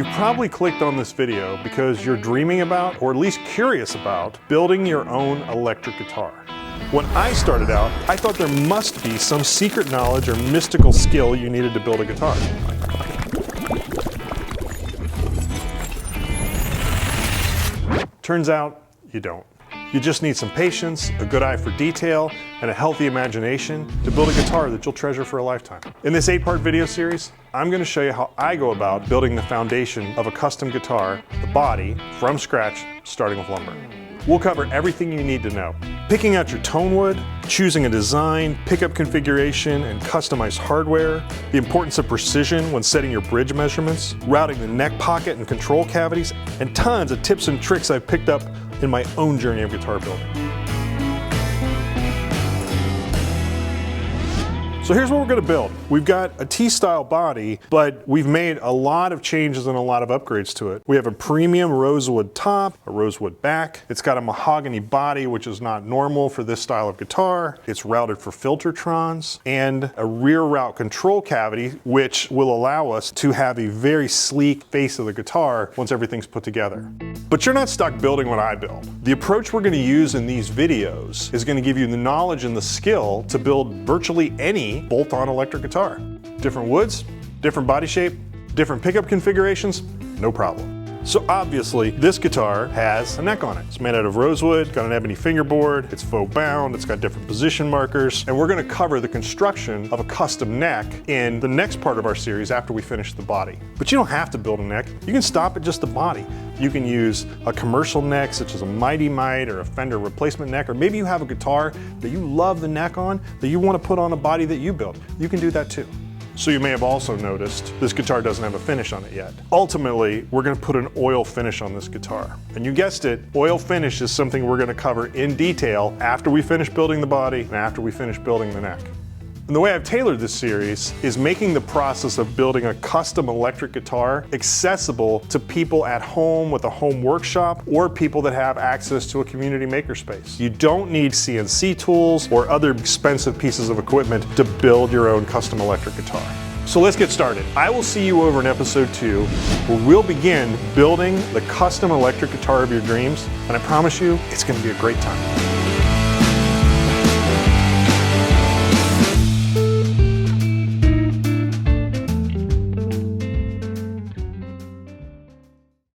You've probably clicked on this video because you're dreaming about, or at least curious about, building your own electric guitar. When I started out, I thought there must be some secret knowledge or mystical skill you needed to build a guitar. Turns out, you don't. You just need some patience, a good eye for detail, and a healthy imagination to build a guitar that you'll treasure for a lifetime. In this 8-part video series, I'm going to show you how I go about building the foundation of a custom guitar, the body, from scratch, starting with lumber. We'll cover everything you need to know. Picking out your tone wood, choosing a design, pickup configuration, and customized hardware, the importance of precision when setting your bridge measurements, routing the neck pocket and control cavities, and tons of tips and tricks I've picked up in my own journey of guitar building. So here's what we're going to build. We've got a T-style body, but we've made a lot of changes and a lot of upgrades to it. We have a premium rosewood top, a rosewood back. It's got a mahogany body, which is not normal for this style of guitar. It's routed for filtertrons, and a rear route control cavity, which will allow us to have a very sleek face of the guitar once everything's put together. But you're not stuck building what I build. The approach we're going to use in these videos is going to give you the knowledge and the skill to build virtually any bolt-on electric guitar. Different woods, different body shape, different pickup configurations, no problem. So obviously, this guitar has a neck on it. It's made out of rosewood, got an ebony fingerboard, it's faux bound, it's got different position markers, and we're going to cover the construction of a custom neck in the next part of our series after we finish the body. But you don't have to build a neck. You can stop at just the body. You can use a commercial neck such as a Mighty Mite or a Fender replacement neck, or maybe you have a guitar that you love the neck on that you want to put on a body that you built. You can do that too. So you may have also noticed this guitar doesn't have a finish on it yet. Ultimately, we're going to put an oil finish on this guitar. And you guessed it, oil finish is something we're going to cover in detail after we finish building the body and after we finish building the neck. And the way I've tailored this series is making the process of building a custom electric guitar accessible to people at home with a home workshop or people that have access to a community makerspace. You don't need CNC tools or other expensive pieces of equipment to build your own custom electric guitar. So let's get started. I will see you over in episode 2, where we'll begin building the custom electric guitar of your dreams, and I promise you, it's going to be a great time.